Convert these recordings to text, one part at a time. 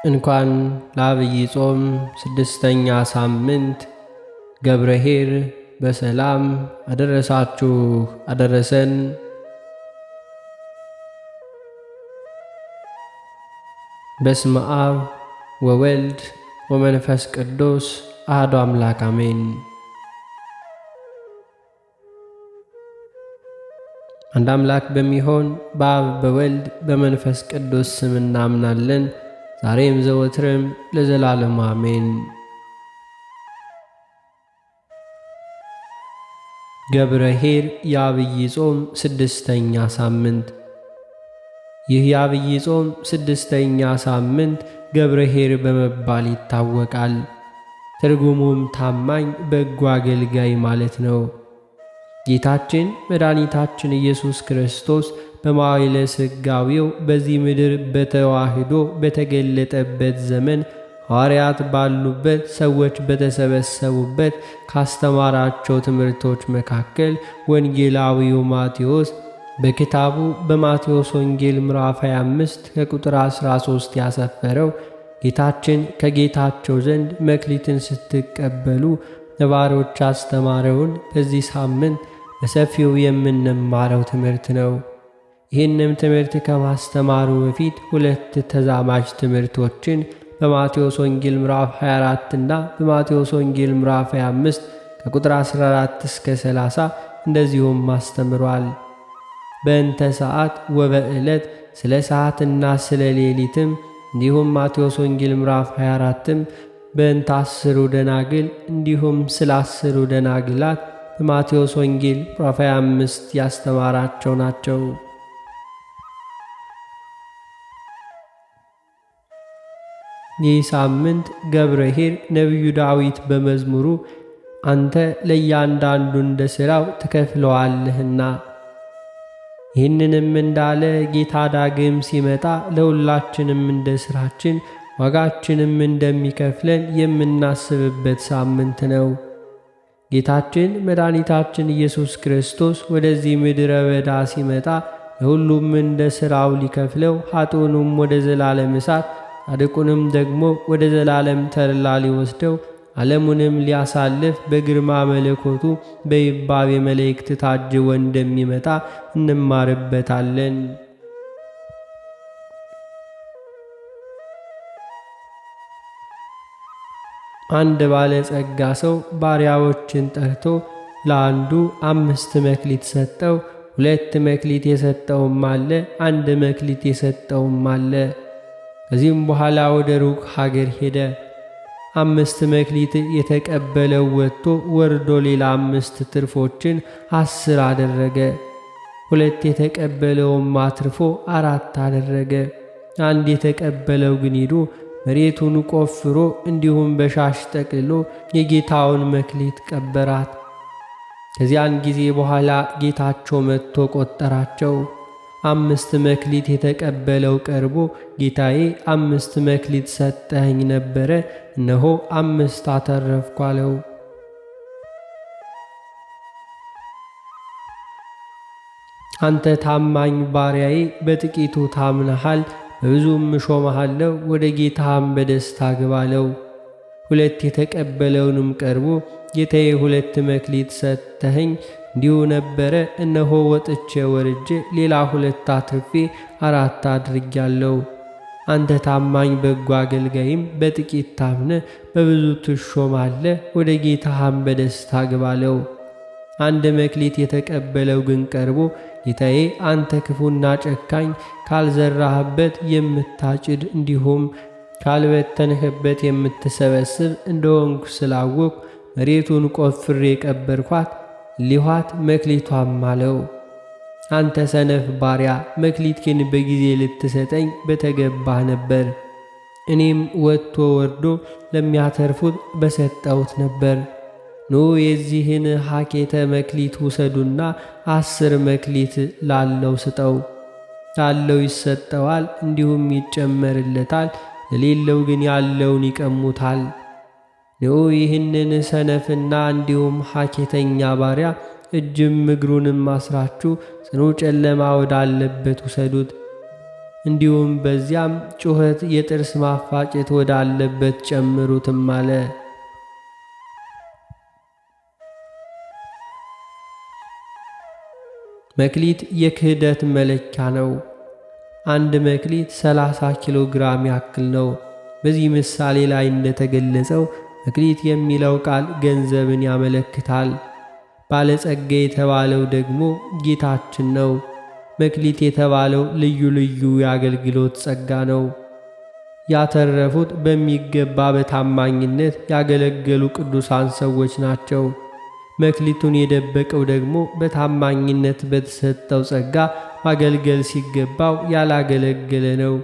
እንኳን ለዐቢይ ጾም 6ኛ ሳምንት ገብርኄር በሰላም አደረሳችሁ አደረሰን። በስመ አብ ወወልድ ወመንፈስ ቅዱስ አሐዱ አምላክ አሜን። አንድ አምላክ በሚሆን በአብ በወልድ በመንፈስ ቅዱስ ስም እናምናለን። ዛሬም ዘወትርም ለዘላለሙ አሜን። ገብርኄር የዐቢይ ጾም 6ኛ ሳምንት። ይህ የዐቢይ ጾም 6ኛ ሳምንት ገብርኄር በመባል ይታወቃል። ትርጉሙም ታማኝ በጎ አገልጋይ ማለት ነው። ጌታችን መድኃኒታችን ኢየሱስ ክርስቶስ በመዋዕለ ሥጋዌው በዚህ ምድር በተዋህዶ በተገለጠበት ዘመን ሐዋርያት ባሉበት፣ ሰዎች በተሰበሰቡበት ካስተማራቸው ትምህርቶች መካከል ወንጌላዊው ማቴዎስ በክታቡ በማቴዎስ ወንጌል ምዕራፍ 25 ከቁጥር 13 ያሰፈረው ጌታችን ከጌታቸው ዘንድ መክሊትን ስትቀበሉ ለባሮች አስተማረውን በዚህ ሳምንት በሰፊው የምንማረው ትምህርት ነው። ይህንም ትምህርት ከማስተማሩ በፊት ሁለት ተዛማጅ ትምህርቶችን በማቴዎስ ወንጌል ምዕራፍ 24 እና በማቴዎስ ወንጌል ምዕራፍ 25 ከቁጥር 14 እስከ 30 እንደዚሁም አስተምሯል። በእንተ ሰዓት ወበዕለት፣ ስለ ሰዓትና ስለ ሌሊትም፣ እንዲሁም ማቴዎስ ወንጌል ምዕራፍ 24ም በእንተ 10 ደናግል እንዲሁም ስለ 10 ደናግላት በማቴዎስ ወንጌል ምዕራፍ 25 ያስተማራቸው ናቸው። ይህ ሳምንት ገብርኄር ነቢዩ ዳዊት በመዝሙሩ አንተ ለእያንዳንዱ እንደ ሥራው ትከፍለዋለህና፣ ይህንንም እንዳለ ጌታ ዳግም ሲመጣ ለሁላችንም እንደ ሥራችን ዋጋችንም እንደሚከፍለን የምናስብበት ሳምንት ነው። ጌታችን መድኃኒታችን ኢየሱስ ክርስቶስ ወደዚህ ምድረ በዳ ሲመጣ ለሁሉም እንደ ሥራው ሊከፍለው፣ ኃጥኡንም ወደ ዘላለም እሳት ጻድቁንም ደግሞ ወደ ዘላለም ተድላ ሊወስደው፣ ዓለሙንም ሊያሳልፍ በግርማ መለኮቱ በይባቤ መላእክት ታጅቦ እንደሚመጣ እንማርበታለን። አንድ ባለጸጋ ሰው ባሪያዎችን ጠርቶ ለአንዱ 5 መክሊት ሰጠው። 2 መክሊት የሰጠውም አለ፣ 1 መክሊት የሰጠውም አለ። ከዚህም በኋላ ወደ ሩቅ ሀገር ሄደ። 5 መክሊት የተቀበለው ወጥቶ ወርዶ ሌላ 5 ትርፎችን 10 አደረገ። 2 የተቀበለውም አትርፎ 4 አደረገ። 1 የተቀበለው ግን ሄዶ መሬቱን ቆፍሮ እንዲሁም በሻሽ ጠቅልሎ የጌታውን መክሊት ቀበራት። ከዚያን ጊዜ በኋላ ጌታቸው መጥቶ ቆጠራቸው። 5 መክሊት የተቀበለው ቀርቦ ጌታዬ 5 መክሊት ሰጠኸኝ ነበረ፣ እነሆ 5 አተረፍኩ አለው። አንተ ታማኝ ባሪያዬ በጥቂቱ ታምነሃል፣ በብዙም እሾምሃለሁ፣ ወደ ጌታህም በደስታ ግባ አለው። 2 የተቀበለውንም ቀርቦ ጌታዬ 2 መክሊት ሰጠኸኝ እንዲሁ ነበረ፣ እነሆ ወጥቼ ወርጄ ሌላ 2 አትርፌ 4 አድርጌአለሁ። አንተ ታማኝ በጎ አገልጋይም በጥቂት ታምነ በብዙ ትሾማለህ፣ ወደ ጌታህም በደስታ ግባ አለው። 1 መክሊት የተቀበለው ግን ቀርቦ ጌታዬ አንተ ክፉና ጨካኝ፣ ካልዘራህበት የምታጭድ እንዲሁም ካልበተንህበት የምትሰበስብ እንደሆንኩ ስላወቅሁ መሬቱን ቆፍሬ ቀበርኳት፣ ሊኋት መክሊቷም አለው። አንተ ሰነፍ ባሪያ፣ መክሊቴን በጊዜ ልትሰጠኝ በተገባህ ነበር፣ እኔም ወጥቶ ወርዶ ለሚያተርፉት በሰጠሁት ነበር። ኑ የዚህን ሀኬተ መክሊት ውሰዱና 10 መክሊት ላለው ስጠው። ላለው ይሰጠዋል እንዲሁም ይጨመርለታል፣ ለሌለው ግን ያለውን ይቀሙታል። ኑ ይህንን ሰነፍና እንዲሁም ሀኬተኛ ባሪያ እጅም እግሩንም አስራችሁ ጽኑ ጨለማ ወዳለበት ውሰዱት። እንዲሁም በዚያም ጩኸት፣ የጥርስ ማፋጨት ወዳለበት ጨምሩትም አለ። መክሊት የክህደት መለኪያ ነው። አንድ መክሊት 30 ኪሎ ግራም ያክል ነው። በዚህ ምሳሌ ላይ እንደተገለጸው መክሊት የሚለው ቃል ገንዘብን ያመለክታል። ባለጸጋ የተባለው ደግሞ ጌታችን ነው። መክሊት የተባለው ልዩ ልዩ የአገልግሎት ጸጋ ነው። ያተረፉት በሚገባ በታማኝነት ያገለገሉ ቅዱሳን ሰዎች ናቸው። መክሊቱን የደበቀው ደግሞ በታማኝነት በተሰጠው ጸጋ ማገልገል ሲገባው ያላገለገለ ነው።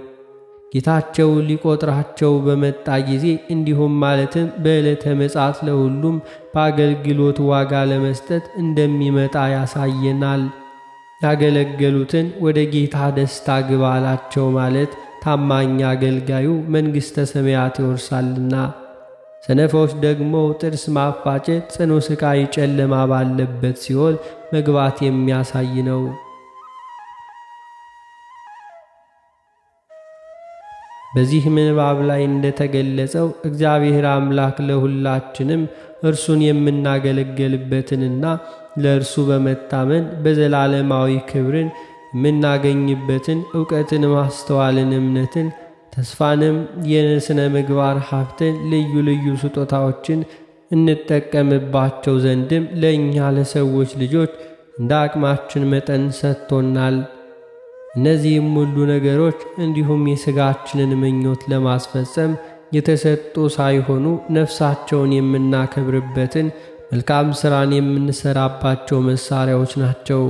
ጌታቸው ሊቆጥራቸው በመጣ ጊዜ እንዲሁም ማለትም በዕለተ ምጽአት ለሁሉም በአገልግሎት ዋጋ ለመስጠት እንደሚመጣ ያሳየናል። ያገለገሉትን ወደ ጌታ ደስታ ግባ አላቸው ማለት ታማኝ አገልጋዩ መንግሥተ ሰማያት ይወርሳልና። ሰነፎች ደግሞ ጥርስ ማፋጨት፣ ጽኑ ሥቃይ፣ ጨለማ ባለበት ሲኦል መግባት የሚያሳይ ነው። በዚህ ምንባብ ላይ እንደተገለጸው እግዚአብሔር አምላክ ለሁላችንም እርሱን የምናገለገልበትንና ለእርሱ በመታመን በዘላለማዊ ክብርን የምናገኝበትን ዕውቀትን፣ ማስተዋልን፣ እምነትን፣ ተስፋንም፣ የሥነ ምግባር ሀብትን፣ ልዩ ልዩ ስጦታዎችን እንጠቀምባቸው ዘንድም ለእኛ ለሰዎች ልጆች እንደ አቅማችን መጠን ሰጥቶናል። እነዚህም ሁሉ ነገሮች እንዲሁም የሥጋችንን ምኞት ለማስፈጸም የተሰጡ ሳይሆኑ ነፍሳቸውን የምናከብርበትን መልካም ሥራን የምንሠራባቸው መሣሪያዎች ናቸው።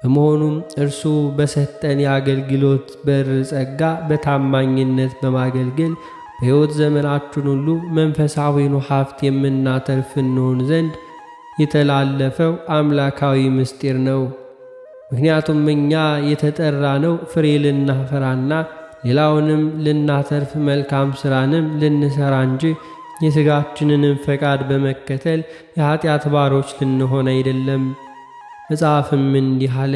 በመሆኑም እርሱ በሰጠን የአገልግሎት በር ጸጋ በታማኝነት በማገልገል በሕይወት ዘመናችን ሁሉ መንፈሳዊን ሀብት የምናተርፍ እንሆን ዘንድ የተላለፈው አምላካዊ ምስጢር ነው። ምክንያቱም እኛ የተጠራ ነው ፍሬ ልናፈራና ሌላውንም ልናተርፍ መልካም ሥራንም ልንሠራ እንጂ የሥጋችንንም ፈቃድ በመከተል የኀጢአት ባሮች ልንሆን አይደለም። መጽሐፍም እንዲህ አለ፣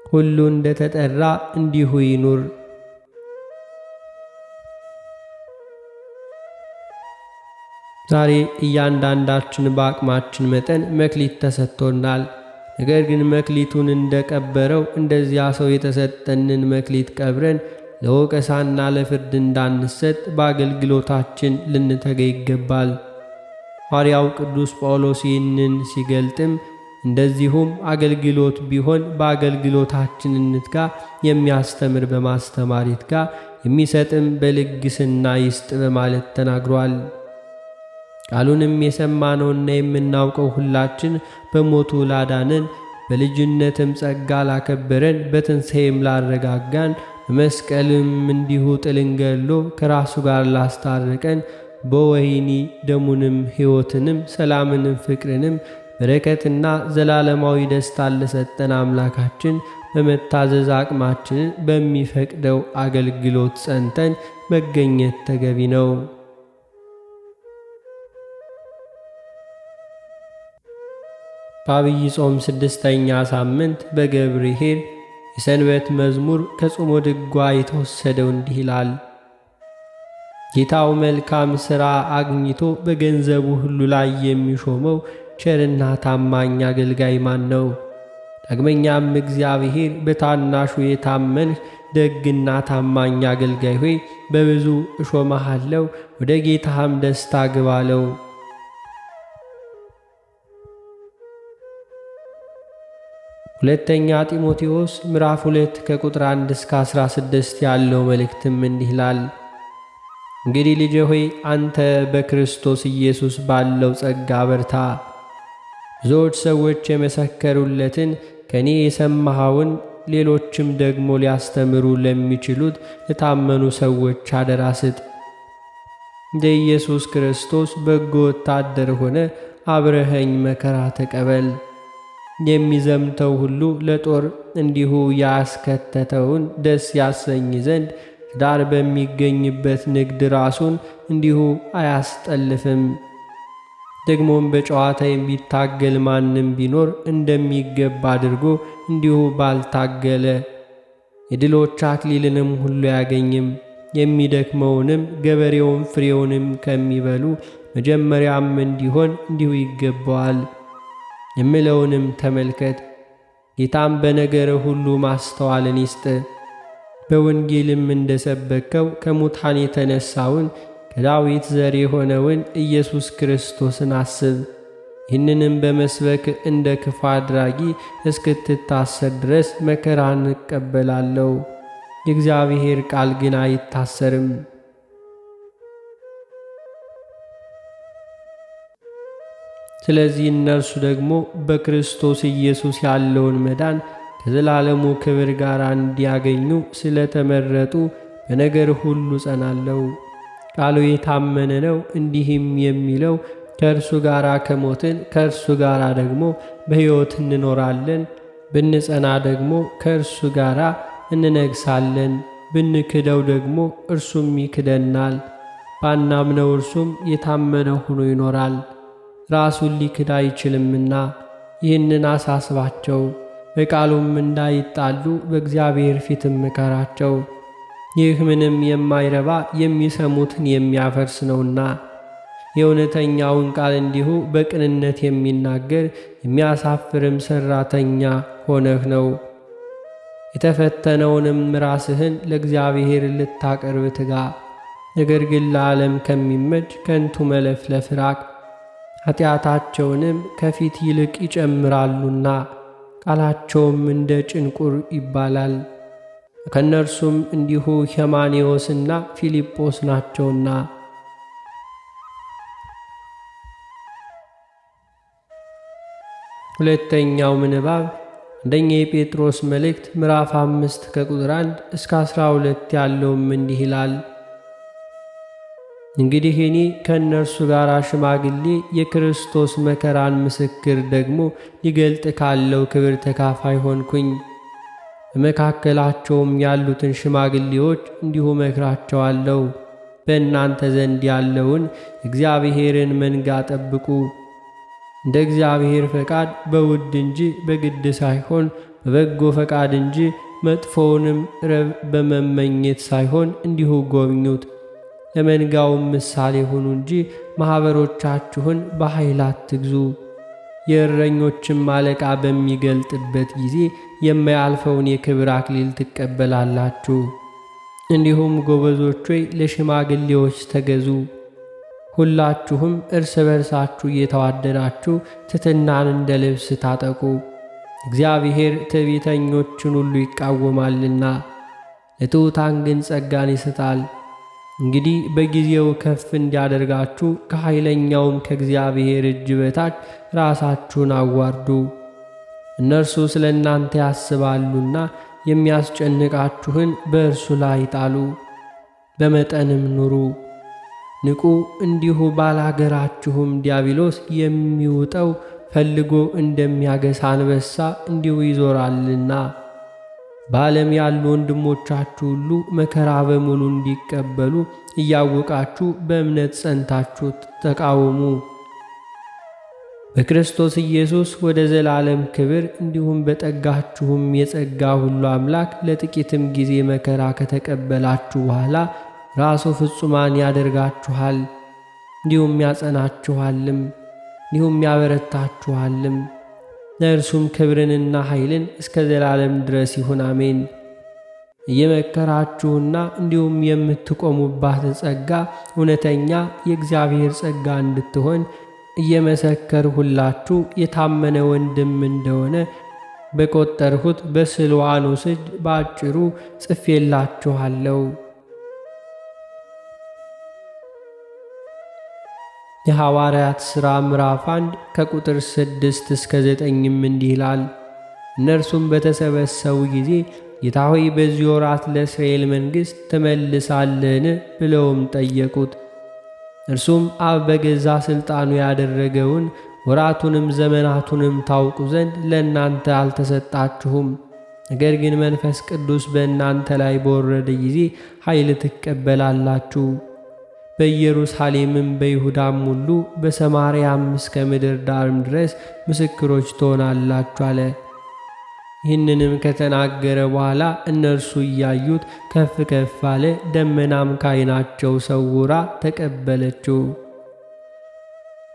ሁሉ እንደ ተጠራ እንዲሁ ይኑር። ዛሬ እያንዳንዳችን በአቅማችን መጠን መክሊት ተሰጥቶናል። ነገር ግን መክሊቱን እንደቀበረው እንደዚያ ሰው የተሰጠንን መክሊት ቀብረን ለወቀሳና ለፍርድ እንዳንሰጥ በአገልግሎታችን ልንተጋ ይገባል። ሐዋርያው ቅዱስ ጳውሎስ ይህንን ሲገልጥም እንደዚሁም አገልግሎት ቢሆን በአገልግሎታችን እንትጋ፣ የሚያስተምር በማስተማር ይትጋ፣ የሚሰጥም በልግስና ይስጥ በማለት ተናግሯል። ቃሉንም የሰማነውና የምናውቀው ሁላችን በሞቱ ላዳነን፣ በልጅነትም ጸጋ ላከበረን፣ በትንሣኤም ላረጋጋን፣ በመስቀልም እንዲሁ ጥልን ገድሎ ከራሱ ጋር ላስታረቀን፣ በወህኒ ደሙንም ሕይወትንም ሰላምንም ፍቅርንም በረከትና ዘላለማዊ ደስታን ለሰጠን አምላካችን በመታዘዝ አቅማችንን በሚፈቅደው አገልግሎት ጸንተን መገኘት ተገቢ ነው። በዐቢይ ጾም 6ኛ ሳምንት በገብርኄር የሰንበት መዝሙር ከጾመ ድጓ የተወሰደው እንዲህ ይላል። ጌታው መልካም ሥራ አግኝቶ በገንዘቡ ሁሉ ላይ የሚሾመው ቸርና ታማኝ አገልጋይ ማን ነው? ዳግመኛም እግዚአብሔር በታናሹ የታመንህ ደግና ታማኝ አገልጋይ ሆይ በብዙ እሾመሃለሁ፣ ወደ ጌታህም ደስታ ግባ አለው። ሁለተኛ ጢሞቴዎስ ምዕራፍ 2 ከቁጥር 1 እስከ 16 ያለው መልእክትም እንዲህ ይላል። እንግዲህ ልጄ ሆይ አንተ በክርስቶስ ኢየሱስ ባለው ጸጋ በርታ። ብዙዎች ሰዎች የመሰከሩለትን ከኔ የሰማኸውን ሌሎችም ደግሞ ሊያስተምሩ ለሚችሉት ለታመኑ ሰዎች አደራ ስጥ። እንደ ኢየሱስ ክርስቶስ በጎ ወታደር ሆነ አብረኸኝ መከራ ተቀበል። የሚዘምተው ሁሉ ለጦር እንዲሁ ያስከተተውን ደስ ያሰኝ ዘንድ ዳር በሚገኝበት ንግድ ራሱን እንዲሁ አያስጠልፍም። ደግሞም በጨዋታ የሚታገል ማንም ቢኖር እንደሚገባ አድርጎ እንዲሁ ባልታገለ። የድሎች አክሊልንም ሁሉ ያገኝም። የሚደክመውንም ገበሬውን ፍሬውንም ከሚበሉ መጀመሪያም እንዲሆን እንዲሁ ይገባዋል። የምለውንም ተመልከት። ጌታም በነገር ሁሉ ማስተዋልን ይስጥ። በወንጌልም እንደሰበከው ከሙታን የተነሳውን ከዳዊት ዘር የሆነውን ኢየሱስ ክርስቶስን አስብ። ይህንንም በመስበክ እንደ ክፉ አድራጊ እስክትታሰር ድረስ መከራን እቀበላለሁ። የእግዚአብሔር ቃል ግን አይታሰርም። ስለዚህ እነርሱ ደግሞ በክርስቶስ ኢየሱስ ያለውን መዳን ከዘላለሙ ክብር ጋር እንዲያገኙ ስለተመረጡ በነገር ሁሉ ጸናለሁ። ቃሉ የታመነ ነው። እንዲህም የሚለው ከእርሱ ጋር ከሞትን ከእርሱ ጋር ደግሞ በሕይወት እንኖራለን፣ ብንጸና ደግሞ ከእርሱ ጋር እንነግሣለን፣ ብንክደው ደግሞ እርሱም ይክደናል፣ ባናምነው እርሱም የታመነ ሆኖ ይኖራል፣ ራሱን ሊክድ አይችልምና። ይህንን አሳስባቸው፣ በቃሉም እንዳይጣሉ በእግዚአብሔር ፊትም ምከራቸው። ይህ ምንም የማይረባ የሚሰሙትን የሚያፈርስ ነውና። የእውነተኛውን ቃል እንዲሁ በቅንነት የሚናገር የሚያሳፍርም ሠራተኛ ሆነህ ነው። የተፈተነውንም ራስህን ለእግዚአብሔር ልታቀርብ ትጋ። ነገር ግን ለዓለም ከሚመች ከንቱ መለፍለፍ ራቅ። ኃጢአታቸውንም ከፊት ይልቅ ይጨምራሉና ቃላቸውም እንደ ጭንቁር ይባላል። ከእነርሱም እንዲሁ ሄማኔዎስና ፊልጶስ ናቸውና። ሁለተኛው ምንባብ አንደኛ የጴጥሮስ መልእክት ምዕራፍ 5 ከቁጥር 1 እስከ 12 ያለውም እንዲህ ይላል። እንግዲህ እኔ ከእነርሱ ጋር ሽማግሌ የክርስቶስ መከራን ምስክር ደግሞ ሊገልጥ ካለው ክብር ተካፋይ ሆንኩኝ። በመካከላቸውም ያሉትን ሽማግሌዎች እንዲሁ መክራቸዋለሁ። በእናንተ ዘንድ ያለውን እግዚአብሔርን መንጋ ጠብቁ። እንደ እግዚአብሔር ፈቃድ በውድ እንጂ በግድ ሳይሆን በበጎ ፈቃድ እንጂ መጥፎውንም ረብ በመመኘት ሳይሆን እንዲሁ ጎብኙት። ለመንጋውም ምሳሌ ሁኑ እንጂ ማኅበሮቻችሁን በኃይል አትግዙ። የእረኞችም አለቃ በሚገልጥበት ጊዜ የማያልፈውን የክብር አክሊል ትቀበላላችሁ። እንዲሁም ጎበዞች ሆይ ለሽማግሌዎች ተገዙ። ሁላችሁም እርስ በርሳችሁ እየተዋደዳችሁ ትሕትናን እንደ ልብስ ታጠቁ። እግዚአብሔር ትዕቢተኞችን ሁሉ ይቃወማልና ለትሑታን ግን ጸጋን ይሰጣል። እንግዲህ በጊዜው ከፍ እንዲያደርጋችሁ ከኃይለኛውም ከእግዚአብሔር እጅ በታች ራሳችሁን አዋርዱ። እነርሱ ስለ እናንተ ያስባሉና የሚያስጨንቃችሁን በእርሱ ላይ ጣሉ። በመጠንም ኑሩ፣ ንቁ። እንዲሁ ባላገራችሁም ዲያብሎስ የሚውጠው ፈልጎ እንደሚያገሳ አንበሳ እንዲሁ ይዞራልና። በዓለም ያሉ ወንድሞቻችሁ ሁሉ መከራ በሙሉ እንዲቀበሉ እያወቃችሁ በእምነት ጸንታችሁ ተቃወሙ። በክርስቶስ ኢየሱስ ወደ ዘላለም ክብር እንዲሁም በጠጋችሁም የጸጋ ሁሉ አምላክ ለጥቂትም ጊዜ መከራ ከተቀበላችሁ በኋላ ራሱ ፍጹማን ያደርጋችኋል፣ እንዲሁም ያጸናችኋልም፣ እንዲሁም ያበረታችኋልም። ለእርሱም ክብርንና ኃይልን እስከ ዘላለም ድረስ ይሁን፣ አሜን። እየመከራችሁና እንዲሁም የምትቆሙባት ጸጋ እውነተኛ የእግዚአብሔር ጸጋ እንድትሆን እየመሰከርሁላችሁ የታመነ ወንድም እንደሆነ በቆጠርሁት በስልዋኖስ እጅ በአጭሩ ጽፌላችኋለሁ። የሐዋርያት ሥራ ምዕራፍ 1 ከቁጥር 6 እስከ 9 እንዲህ ይላል። እነርሱም በተሰበሰቡ ጊዜ ጌታ ሆይ በዚህ ወራት ለእስራኤል መንግሥት ትመልሳለህን? ብለውም ጠየቁት። እርሱም አብ በገዛ ሥልጣኑ ያደረገውን ወራቱንም ዘመናቱንም ታውቁ ዘንድ ለእናንተ አልተሰጣችሁም። ነገር ግን መንፈስ ቅዱስ በእናንተ ላይ በወረደ ጊዜ ኃይል ትቀበላላችሁ። በኢየሩሳሌምም በይሁዳም ሁሉ በሰማርያም እስከ ምድር ዳርም ድረስ ምስክሮች ትሆናላችሁ አለ። ይህንንም ከተናገረ በኋላ እነርሱ እያዩት ከፍ ከፍ አለ። ደመናም ካይናቸው ሰውራ ተቀበለችው።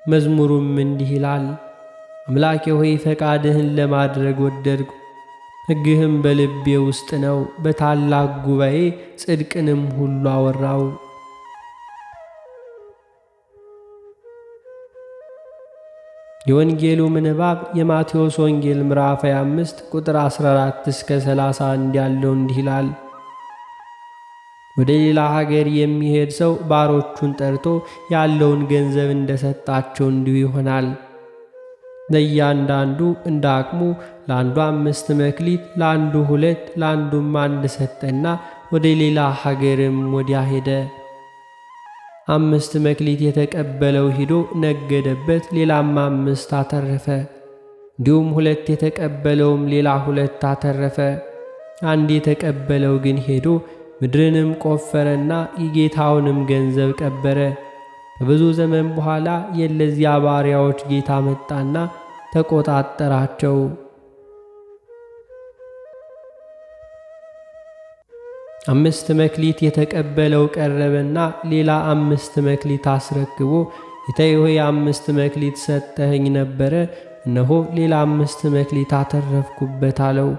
መዝሙሩም እንዲህ ይላል። አምላኬ ሆይ ፈቃድህን ለማድረግ ወደድኩ፣ ሕግህም በልቤ ውስጥ ነው። በታላቅ ጉባኤ ጽድቅንም ሁሉ አወራው። የወንጌሉ ምንባብ የማቴዎስ ወንጌል ምዕራፍ 25 ቁጥር 14 እስከ 31 ያለው እንዲህ ይላል። ወደ ሌላ ሀገር የሚሄድ ሰው ባሮቹን ጠርቶ ያለውን ገንዘብ እንደሰጣቸው እንዲሁ ይሆናል። ለእያንዳንዱ እንደ አቅሙ፣ ለአንዱ 5 መክሊት፣ ለአንዱ 2፣ ለአንዱም 1 ሰጠና ወደ ሌላ ሀገርም ወዲያ ሄደ። 5 መክሊት የተቀበለው ሂዶ ነገደበት፣ ሌላም 5 አተረፈ። እንዲሁም 2 የተቀበለውም ሌላ 2 አተረፈ። 1 የተቀበለው ግን ሄዶ ምድርንም ቆፈረና የጌታውንም ገንዘብ ቀበረ። ከብዙ ዘመን በኋላ የእነዚያ ባሪያዎች ጌታ መጣና ተቆጣጠራቸው። 5 መክሊት የተቀበለው ቀረበና ሌላ 5 መክሊት አስረክቦ ጌታዬ ሆይ 5 መክሊት ሰጠኸኝ ነበረ፣ እነሆ ሌላ 5 መክሊት አተረፍኩበት አለው።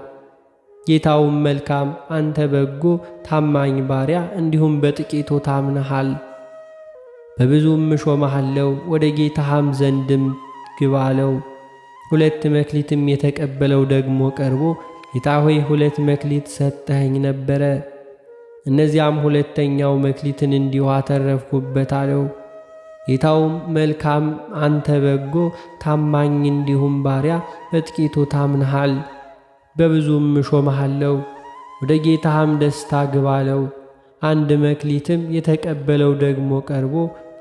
ጌታውም መልካም፣ አንተ በጎ ታማኝ ባሪያ፣ እንዲሁም በጥቂቱ ታምነሃል፣ በብዙም እሾምሃለሁ፣ ወደ ጌታህም ዘንድም ግባ አለው። 2 መክሊትም የተቀበለው ደግሞ ቀርቦ ጌታ ሆይ 2 መክሊት ሰጠኸኝ ነበረ፣ እነዚያም 2ኛው መክሊትን እንዲሁ አተረፍኩበት አለው። ጌታውም መልካም፣ አንተ በጎ ታማኝ እንዲሁም ባሪያ፣ በጥቂቱ ታምነሃል፣ በብዙም እሾምሃለሁ፣ ወደ ጌታህም ደስታ ግባ አለው። 1 መክሊትም የተቀበለው ደግሞ ቀርቦ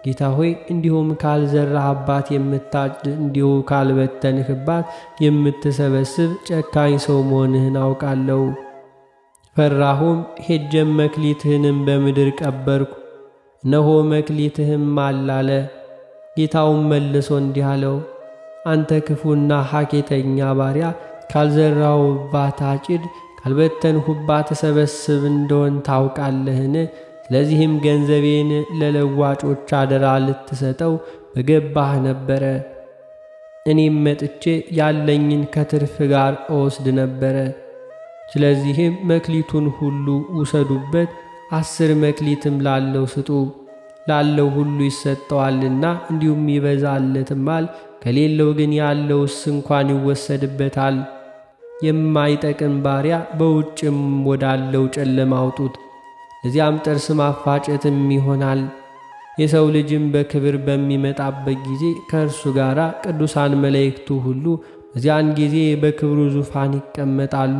ጌታ ሆይ እንዲሁም ካልዘራህባት የምታጭድ እንዲሁ ካልበተንህባት የምትሰበስብ ጨካኝ ሰው መሆንህን አውቃለሁ። ፈራሁም፣ ሄጀም መክሊትህንም በምድር ቀበርኩ፣ እነሆ መክሊትህም አለ አለ። ጌታውም መልሶ እንዲህ አለው፣ አንተ ክፉና ሐኬተኛ ባሪያ፣ ካልዘራሁባት አጭድ ካልበተንሁባት ሰበስብ እንደሆን ታውቃለህን? ስለዚህም ገንዘቤን ለለዋጮች አደራ ልትሰጠው በገባህ ነበረ። እኔም መጥቼ ያለኝን ከትርፍ ጋር እወስድ ነበረ። ስለዚህም መክሊቱን ሁሉ ውሰዱበት፣ 10 መክሊትም ላለው ስጡ፣ ላለው ሁሉ ይሰጠዋልና እንዲሁም ይበዛለትማል፣ ከሌለው ግን ያለውስ እንኳን ይወሰድበታል። የማይጠቅም ባሪያ በውጭም ወዳለው ጨለማ አውጡት፣ እዚያም ጥርስ ማፋጨትም ይሆናል። የሰው ልጅም በክብር በሚመጣበት ጊዜ ከእርሱ ጋር ቅዱሳን መላእክቱ ሁሉ በዚያን ጊዜ በክብሩ ዙፋን ይቀመጣሉ።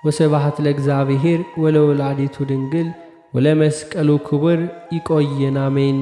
ወስብሐት ለእግዚአብሔር ወለወላዲቱ ድንግል ወለመስቀሉ ክቡር። ይቆየን፣ አሜን።